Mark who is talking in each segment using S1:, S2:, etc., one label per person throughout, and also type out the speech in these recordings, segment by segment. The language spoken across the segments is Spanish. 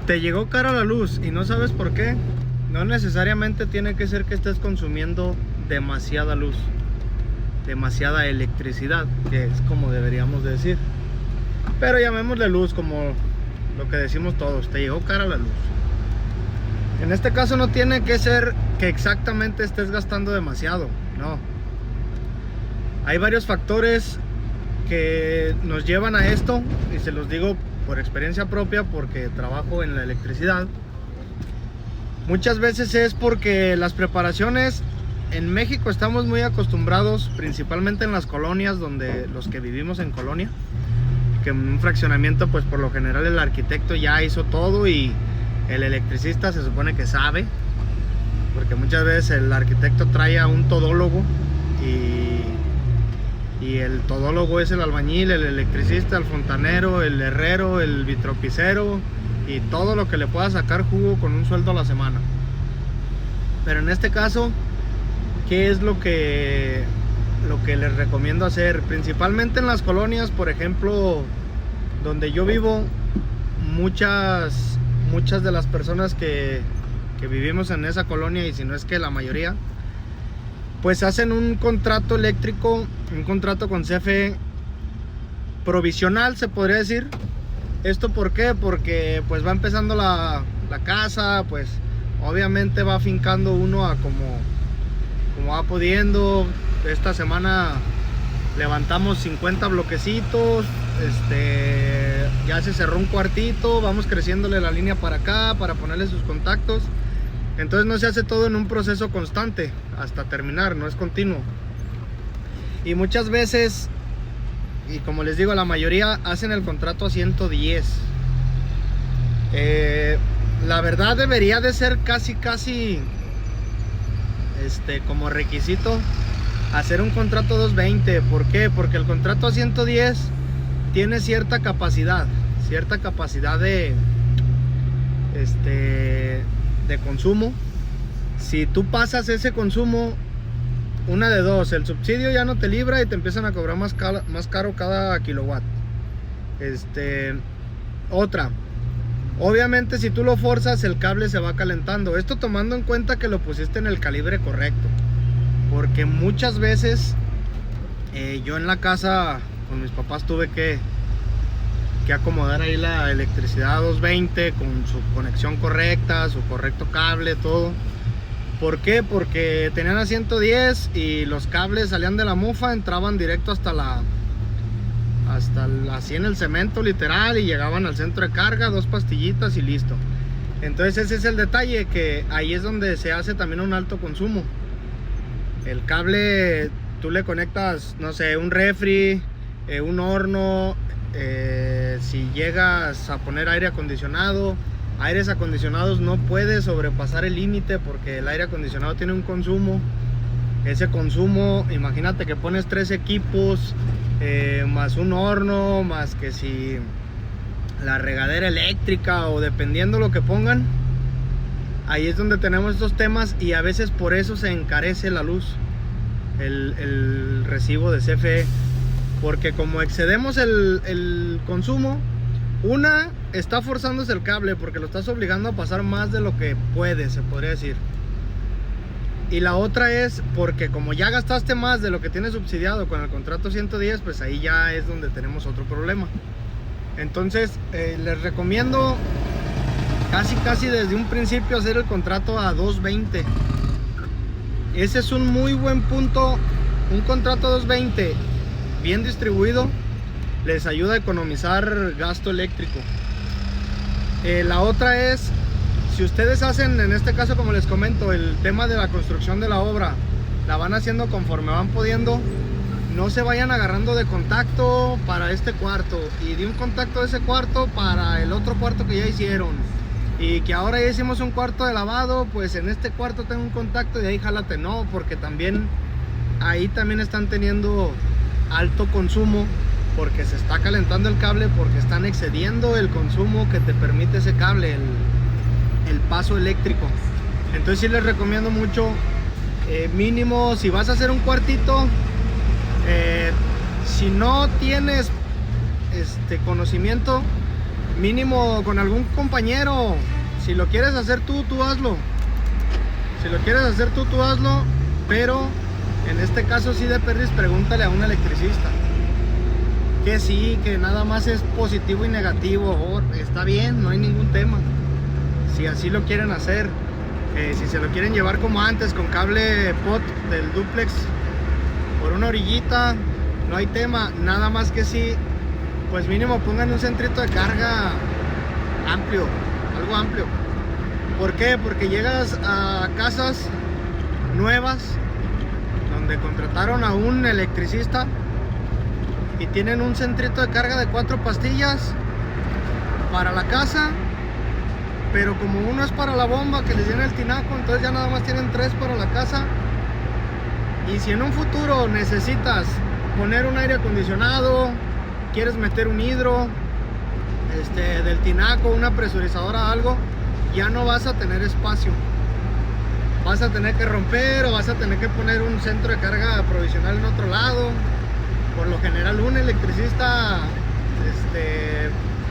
S1: Te llegó cara la luz y no sabes por qué. No necesariamente tiene que ser que estés consumiendo demasiada luz, demasiada electricidad, que es como deberíamos decir. Pero llamémosle luz como lo que decimos todos, te llegó cara la luz. En este caso no tiene que ser que exactamente estés gastando demasiado, no. Hay varios factores que nos llevan a esto y se los digo por experiencia propia porque trabajo en la electricidad. Muchas veces es porque las preparaciones en México estamos muy acostumbrados, principalmente en las colonias, donde los que vivimos en colonia, que en un fraccionamiento pues por lo general el arquitecto ya hizo todo y el electricista se supone que sabe, porque muchas veces el arquitecto trae a un todólogo y el todólogo es el albañil, el electricista, el fontanero, el herrero, el vitropicero y todo lo que le pueda sacar jugo con un sueldo a la semana. Pero en este caso, ¿qué es lo que les recomiendo hacer? Principalmente en las colonias, por ejemplo, donde yo vivo, muchas de las personas que vivimos en esa colonia, y si no es que la mayoría, pues hacen un contrato eléctrico, un contrato con CFE provisional, se podría decir. ¿Esto por qué? Porque pues va empezando la casa, pues obviamente va afincando uno a como va pudiendo. Esta semana levantamos 50 bloquecitos, ya se cerró un cuartito, vamos creciéndole la línea para acá, para ponerle sus contactos. Entonces no se hace todo en un proceso constante hasta terminar, no es continuo. Y muchas veces, y como les digo, la mayoría hacen el contrato a 110. La verdad debería de ser casi como requisito hacer un contrato 220. ¿Por qué? Porque el contrato a 110 tiene cierta capacidad de consumo. Si tú pasas ese consumo, una de dos: el subsidio ya no te libra y te empiezan a cobrar más caro cada kilowatt. Otra, obviamente si tú lo forzas, el cable se va calentando. Esto tomando en cuenta que lo pusiste en el calibre correcto, porque muchas veces yo en la casa con mis papás tuve que acomodar ahí la electricidad a 220 con su conexión correcta, su correcto cable, todo. ¿Por qué? Porque tenían a 110 y los cables salían de la mufa, entraban directo así en el cemento literal, y llegaban al centro de carga, 2 pastillitas y listo. Entonces ese es el detalle, que ahí es donde se hace también un alto consumo. El cable, tú le conectas, no sé, un refri, un horno, si llegas a poner aire acondicionado, aires acondicionados no puede sobrepasar el límite, porque el aire acondicionado tiene un consumo. Ese consumo, imagínate que pones 3 equipos, más un horno, más que si la regadera eléctrica, o dependiendo lo que pongan. Ahí es donde tenemos estos temas, y a veces por eso se encarece la luz, el recibo de CFE, porque como excedemos el consumo, una, está forzándose el cable porque lo estás obligando a pasar más de lo que puede, se podría decir. Y la otra es porque como ya gastaste más de lo que tienes subsidiado con el contrato 110, pues ahí ya es donde tenemos otro problema. Entonces les recomiendo casi desde un principio hacer el contrato a 220. Ese es un muy buen punto. Un contrato a 220 bien distribuido les ayuda a economizar gasto eléctrico. La otra es, si ustedes hacen, en este caso como les comento, el tema de la construcción de la obra, la van haciendo conforme van pudiendo, no se vayan agarrando de contacto para este cuarto y de un contacto de ese cuarto para el otro cuarto que ya hicieron, y que ahora ya hicimos un cuarto de lavado, pues en este cuarto tengo un contacto y de ahí jálate. No, porque también ahí también están teniendo alto consumo, porque se está calentando el cable, porque están excediendo el consumo que te permite ese cable, el paso eléctrico. Entonces sí les recomiendo mucho, mínimo si vas a hacer un cuartito, si no tienes conocimiento, mínimo con algún compañero. Si lo quieres hacer tú hazlo. Si lo quieres hacer tú hazlo. Pero en este caso sí de perdis, pregúntale a un electricista. Que sí, que nada más es positivo y negativo. Está bien, no hay ningún tema. Si así lo quieren hacer. Si se lo quieren llevar como antes, con cable pot del duplex por una orillita, no hay tema. Nada más que sí, pues mínimo pongan un centrito de carga amplio, algo amplio. ¿Por qué? Porque llegas a casas nuevas donde contrataron a un electricista y tienen un centrito de carga de 4 pastillas para la casa, pero como uno es para la bomba que les llena el tinaco, entonces ya nada más tienen 3 para la casa. Y si en un futuro necesitas poner un aire acondicionado, quieres meter un hidro del tinaco, una presurizadora, algo, ya no vas a tener espacio. Vas a tener que romper o vas a tener que poner un centro de carga provisional en otro lado. Por lo general un electricista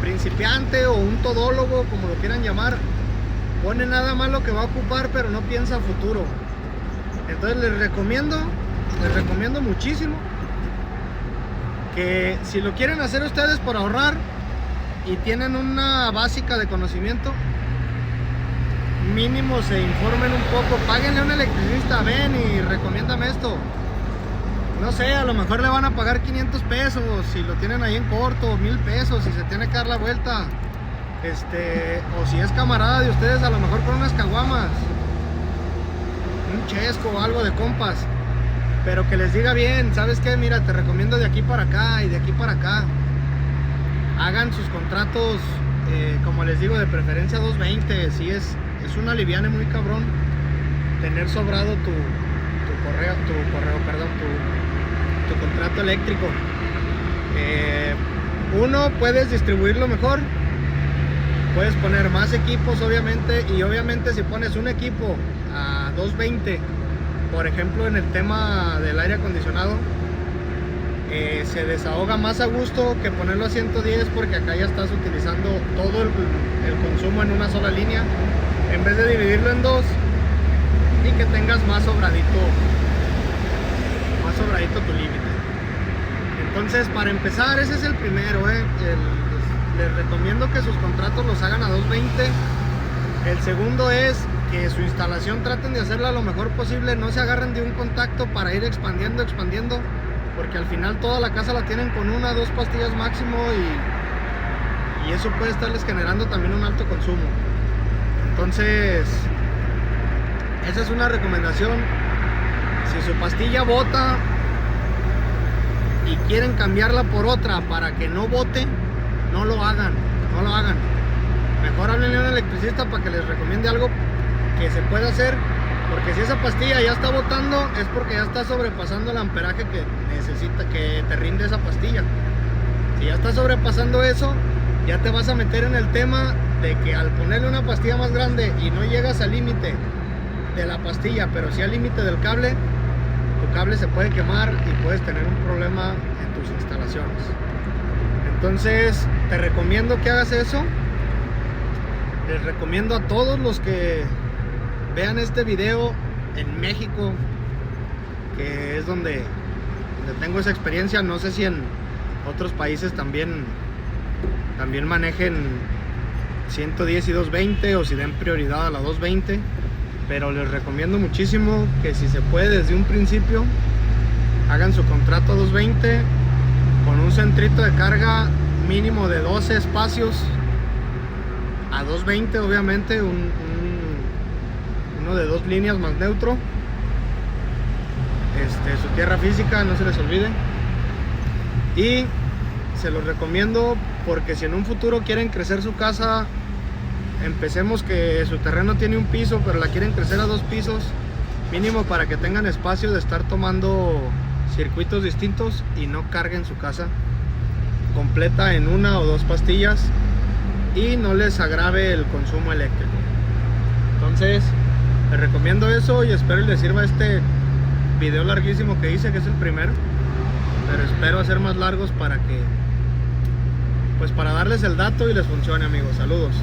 S1: principiante o un todólogo, como lo quieran llamar, pone nada más lo que va a ocupar, pero no piensa a futuro. Entonces les recomiendo muchísimo que si lo quieren hacer ustedes por ahorrar y tienen una básica de conocimiento, mínimo se informen un poco, páguenle a un electricista, ven y recomiéndame esto. No sé, a lo mejor le van a pagar 500 pesos si lo tienen ahí en corto, 1000 pesos si se tiene que dar la vuelta. O si es camarada de ustedes, a lo mejor con unas caguamas, un chesco o algo de compas. Pero que les diga bien, ¿sabes qué? Mira, te recomiendo de aquí para acá y de aquí para acá. Hagan sus contratos, como les digo, de preferencia 220. Si es una liviane muy cabrón tener sobrado tu contrato eléctrico. Uno, puedes distribuirlo mejor, puedes poner más equipos obviamente, y obviamente si pones un equipo a 220, por ejemplo en el tema del aire acondicionado, se desahoga más a gusto que ponerlo a 110, porque acá ya estás utilizando todo el consumo en una sola línea, en vez de dividirlo en dos y que tengas más sobradito tu límite. Entonces, para empezar, ese es el primero. Les recomiendo que sus contratos los hagan a 220. El segundo es que su instalación traten de hacerla lo mejor posible, no se agarren de un contacto para ir expandiendo, porque al final toda la casa la tienen con 1 o 2 pastillas máximo, y eso puede estarles generando también un alto consumo. Entonces, esa es una recomendación. Si su pastilla bota y quieren cambiarla por otra para que no bote, no lo hagan. Mejor háblenle a un electricista para que les recomiende algo que se pueda hacer, porque si esa pastilla ya está botando es porque ya está sobrepasando el amperaje que necesita, que te rinde esa pastilla. Si ya está sobrepasando eso, ya te vas a meter en el tema de que al ponerle una pastilla más grande y no llegas al límite de la pastilla, pero sí al límite del cable, tu cable se puede quemar y puedes tener un problema en tus instalaciones. Entonces te recomiendo que hagas eso. Les recomiendo a todos los que vean este video en México, que es donde tengo esa experiencia. No sé si en otros países también manejen 110 y 220, o si den prioridad a la 220, pero les recomiendo muchísimo que si se puede desde un principio hagan su contrato a 220 con un centrito de carga mínimo de 12 espacios a 220, obviamente uno de 2 líneas más neutro, su tierra física, no se les olvide. Y se los recomiendo porque si en un futuro quieren crecer su casa, empecemos que su terreno tiene un piso pero la quieren crecer a 2 pisos, mínimo para que tengan espacio de estar tomando circuitos distintos y no carguen su casa completa en 1 o 2 pastillas y no les agrave el consumo eléctrico. Entonces les recomiendo eso y espero les sirva este video larguísimo que hice, que es el primero, pero espero hacer más largos para pues para darles el dato y les funcione, amigos. Saludos.